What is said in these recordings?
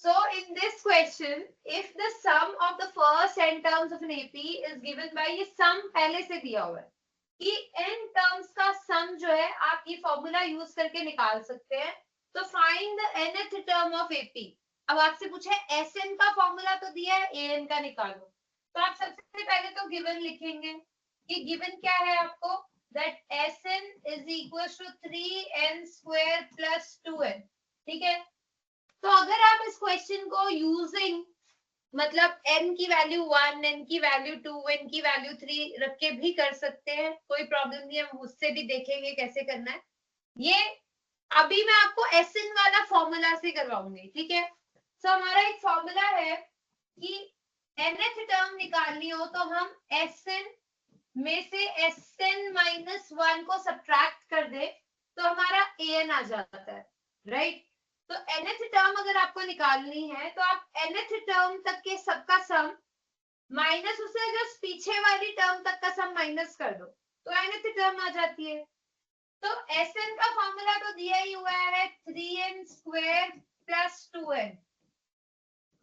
So in this question, if the sum of the first n terms of an AP is given by, ये sum पहले से दिया हुआ है कि n terms का sum जो है आप ये फॉर्मूला यूज करके निकाल सकते हैं. तो find the nth term of AP. अब आपसे पूछा है Sn का फॉर्मूला तो दिया है, An का निकालो. तो आप सबसे पहले तो गिवन लिखेंगे कि गिवन क्या है आपको, that Sn is equals to 3n square plus 2n. ठीक है. तो अगर आप इस क्वेश्चन को यूजिंग मतलब n की वैल्यू 1, n की वैल्यू 2, n की वैल्यू 3 रख के भी कर सकते हैं, कोई प्रॉब्लम नहीं है. हम उससे भी देखेंगे कैसे करना है. ये अभी मैं आपको Sn वाला फॉर्मूला से करवाऊंगी. ठीक है. तो हमारा एक फॉर्मूला है कि nth टर्म निकालनी हो तो हम Sn में से Sn माइनस 1 को सब्ट्रैक्ट कर दे तो हमारा An आ जाता है. राइट. तो nth टर्म अगर आपको निकालनी है तो आप nth टर्म तक के सबका सम माइनस उसे जस्ट पीछे वाली टर्म तक का सम माइनस कर दो तो nth टर्म आ जाती है. तो Sn का फॉर्मूला तो दिया ही हुआ है 3n square plus 2n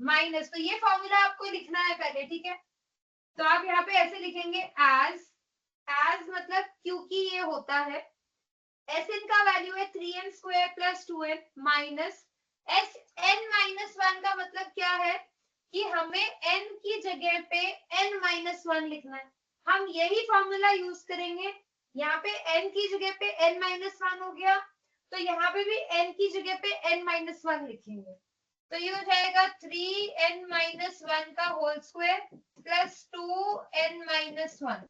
minus. तो ये फॉर्मूला आपको लिखना है पहले. ठीक है. तो आप यहाँ पे ऐसे लिखेंगे एज मतलब क्योंकि ये होता है Sn का वैल्यू है 3n square plus 2n minus Sn minus 1 का मतलब क्या है कि हमें n की जगह पे n माइनस 1 लिखना है. हम यही फॉर्मूला यूज करेंगे. यहाँ पे n की जगह पे n माइनस 1 हो गया तो यहाँ पे भी n की जगह पे n माइनस 1 लिखेंगे. तो ये हो जाएगा 3n माइनस 1 का whole square plus 2n minus 1.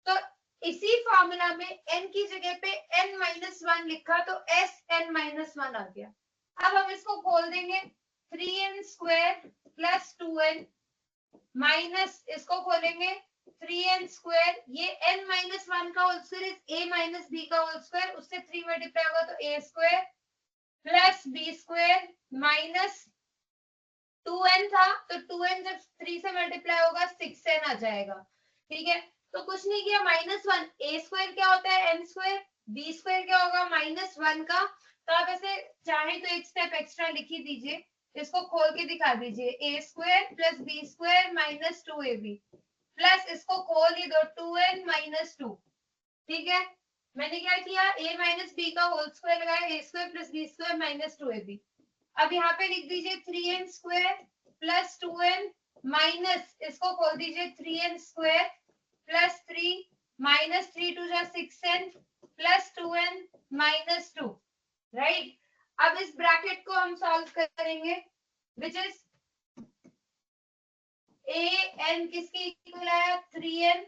तो इसी फॉर्मूला में n की जगह पे n माइनस 1 लिखा तो Sn माइनस 1 आ गया. अब हम इसको खोल देंगे 3n square plus 2n minus इसको खोलेंगे 3n स्क्वायर. ये n माइनस 1 का whole square is a minus b का होल स्क्वायर. उससे 3 मल्टीप्लाई होगा तो a square plus b square minus 2n था तो 2n जब 3 से मल्टीप्लाई होगा 6n आ जाएगा. ठीक है. तो कुछ नहीं किया माइनस 1. a स्क्वायर क्या होता है n स्क्वायर. b स्क्वायर क्या होगा माइनस 1 का. तो आप ऐसे चाहे तो एक स्टेप एक्स्ट्रा लिख ही दीजिए. इसको खोल के दिखा दीजिए a square plus b square minus 2ab plus इसको खोल ही दो 2n माइनस 2. ठीक है. मैंने क्या किया a माइनस b का होल स्क्वायर लगाया a square plus b square minus 2ab. अब यहाँ पे लिख दीजिए 3n square plus 2n minus इसको खोल दीजिए 3n square plus 3 minus 3 to जा 6n plus 2n minus 2. Right. अब इस ब्रैकेट को हम सॉल्व करेंगे विच इज an किसके इक्वल आया 3n.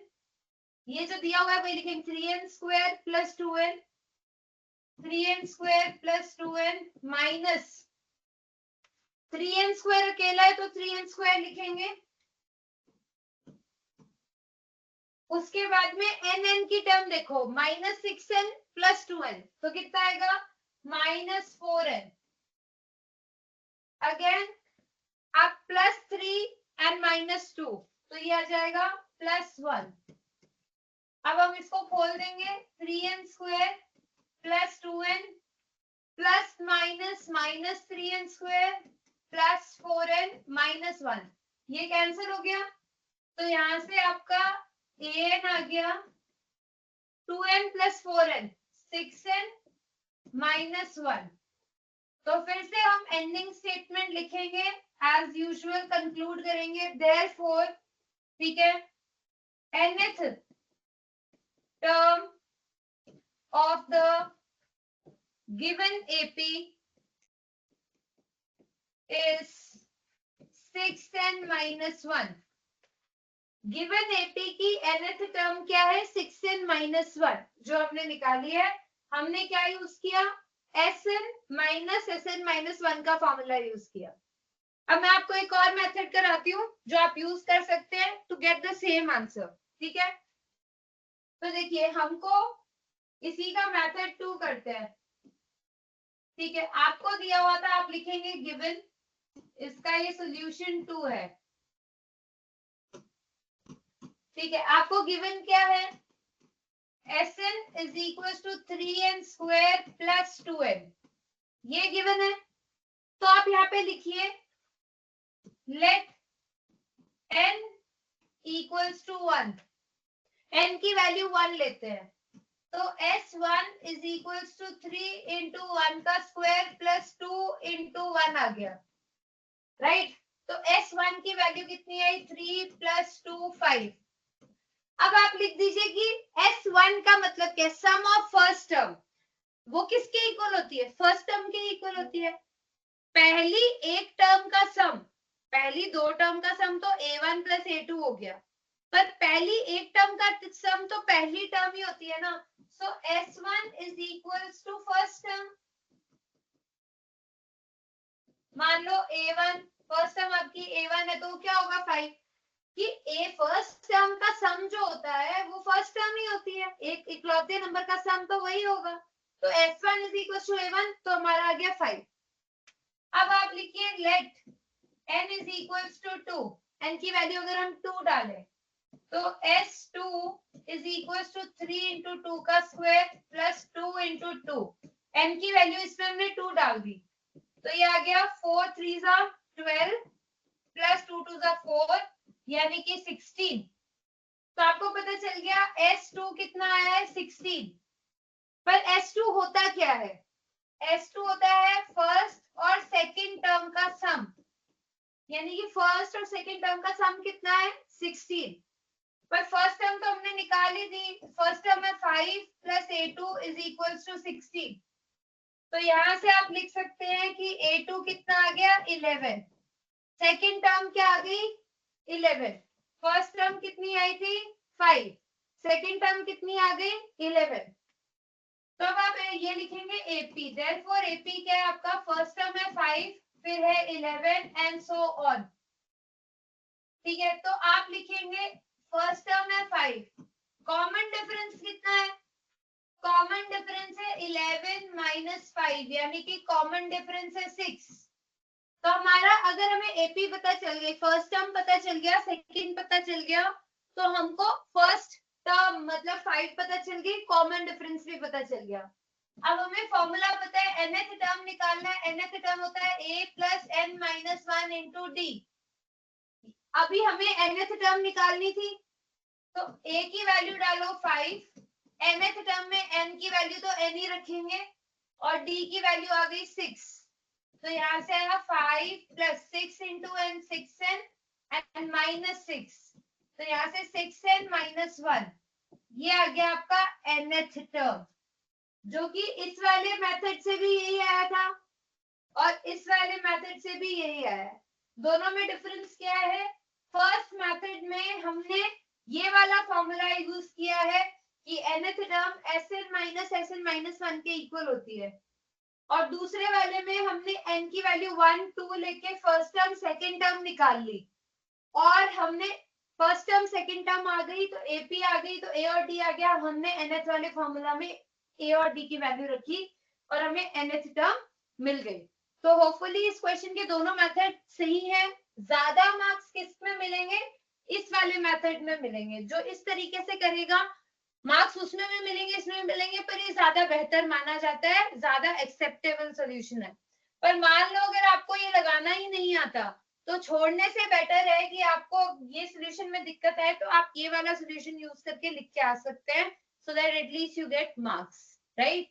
ये जो दिया हुआ है वही लिखेंगे 3n square plus 2n 3n square plus 2n minus 3n square अकेला है तो 3n स्क्वायर लिखेंगे. उसके बाद में n की टर्म देखो माइनस 6n प्लस 2n तो कितना आएगा माइनस 4n. अगेन आप प्लस 3 एंड माइनस 2 तो ये आ जाएगा प्लस 1. अब हम इसको खोल देंगे 3n square plus 2n plus minus minus 3n square plus 4n minus 1. ये कैंसिल हो गया तो यहाँ से आपका an आ गया 2n plus 4n 6n minus 1. तो फिर से हम एंडिंग स्टेटमेंट लिखेंगे एज यूजुअल कंक्लूड करेंगे देयरफॉर. ठीक है. nth term of the given AP is 6n minus 1. Given AP की nth टर्म क्या है 6n minus 1 जो हमने निकाली है. हमने क्या यूज किया Sn minus 1 का फॉर्मूला यूज किया. अब मैं आपको एक और मेथड कराती हूँ जो आप यूज कर सकते हैं to get the same answer. ठीक है. तो देखिए हमको इसी का मेथड 2 करते हैं. ठीक है. आपको दिया हुआ था आप लिखेंगे गिवन इसका ये सोल्यूशन 2 है. ठीक है. आपको गिवन क्या है Sn is equals to 3n square plus 2n. ये गिवन है. तो आप यहाँ पे लिखिए let n equals to 1, n की वैल्यू 1 लेते हैं, तो S1 is equals to 3 into 1 का स्क्वायर प्लस 2 इंटू 1 आ गया, राइट। तो S1 की वैल्यू कितनी आई, 3 प्लस 2 5। अब आप लिख दीजिए कि S1 का मतलब क्या, सम ऑफ फर्स्ट टर्म, वो किसके इक्वल होती है, फर्स्ट टर्म के इक्वल होती है। पहली एक टर्म का सम, पहली दो टर्म का सम तो A1 प्लस A2 हो गया, पर पहली एक टर्म का सम तो पहली टर्म ही होती है ना। So S1 is equals to first term. मान लो A1 फर्स्ट टर्म आपकी A1 है, तो क्या होगा 5, कि ए फर्स्ट टर्म का सम जो होता है वो फर्स्ट टर्म ही होती है, एक इकलौते नंबर का सम तो वही होगा। तो S1 is equals to A1, तो हमारा आ गया 5। अब आप लिखिए let n is equals to 2, n की वैल्यू अगर हम 2 डालें तो S2 is equals to 3 into 2 का स्क्वायर प्लस 2 इंटू 2, n की वैल्यू इसमें हमने 2 डाल दी, तो ये आ गया 4 3 12 प्लस 2 2 4 यानी कि 16। तो आपको पता चल गया S2 कितना आया है, 16। पर S2 होता क्या है, S2 होता है फर्स्ट और सेकंड टर्म का सम, यानी कि फर्स्ट और सेकंड टर्म का सम कितना है, 16। पर फर्स्ट टर्म तो हमने निकाल ही दी, फर्स्ट टर्म है 5 plus A2 is equals to 16। तो यहां से आप लिख सकते हैं कि A2 कितना आ गया, 11। सेकंड टर्म क्या आ गई, 11। फर्स्ट टर्म कितनी आई थी, 5, सेकंड टर्म कितनी आ गई, 11। तो अब आप ये लिखेंगे AP, देयरफॉर AP क्या है आपका, फर्स्ट टर्म है 5, फिर है 11 एंड सो ऑन। ठीक है, तो आप लिखेंगे फर्स्ट टर्म है 5, कॉमन डिफरेंस कितना है, कॉमन डिफरेंस है 11 माइनस 5, यानी कि कॉमन डिफरेंस है 6। तो हमारा अगर हमें एपी पता चल गई, फर्स्ट टर्म पता चल गया, सेकंड पता चल गया, तो हमको फर्स्ट टर्म मतलब 5 पता चल गई, कॉमन डिफरेंस भी पता चल गया। अब हमें फॉर्मूला पता है, nth टर्म निकालना है, nth टर्म होता है a plus n minus 1 into D. अभी हमें nth टर्म निकालनी थी, तो a की वैल्यू डालो 5, nth टर्म में n की वैल्यू तो n ही रखेंगे, और d की वैल्यू आ गई 6, तो यहाँ से आएगा 5 plus 6 into n, 6n and minus 6, तो यहाँ से 6n माइनस 1, ये आ गया आपका nth टर्म, जो कि इस वाले मेथड से भी यही आया था और इस वाले मेथड से भी यही आया है। दोनों में डिफरेंस क्या है, फर्स्ट मेथड में हमने ये वाला फॉर्मूला यूज किया है कि nth टर्म Sn माइनस 1 के इक्वल होती है, और दूसरे वाले में हमने n की वैल्यू 1 2 लेके फर्स्ट टर्म सेकंड टर्म निकाल ली, और हमने फर्स्ट टर्म सेकंड टर्म आ गई तो AP आ गई, तो A और D आ गया, हमने nth वाले फॉर्मूला में A और D की वैल्यू रखी और हमें nth टर्म मिल गई। तो होपफुली इस क्वेश्चन के दोनों मेथड सही है। ज्यादा मार्क्स किस में मिलेंगे, इस वाले मेथड में मिलेंगे, जो इस तरीके से करेगा मार्क्स उसमें भी मिलेंगे, इसमें भी मिलेंगे, पर ये ज्यादा बेहतर माना जाता है, ज्यादा एक्सेप्टेबल सोल्यूशन है। पर मान लो अगर आपको ये लगाना ही नहीं आता, तो छोड़ने से बेटर है कि आपको ये सोल्यूशन में दिक्कत है तो आप ये वाला सोल्यूशन यूज करके लिख के आ सकते हैं, so that at least you get marks, right.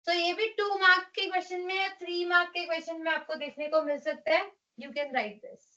तो ये भी 2 मार्क के क्वेश्चन में या 3 मार्क के क्वेश्चन में आपको देखने को मिल सकता है, यू कैन राइट दिस।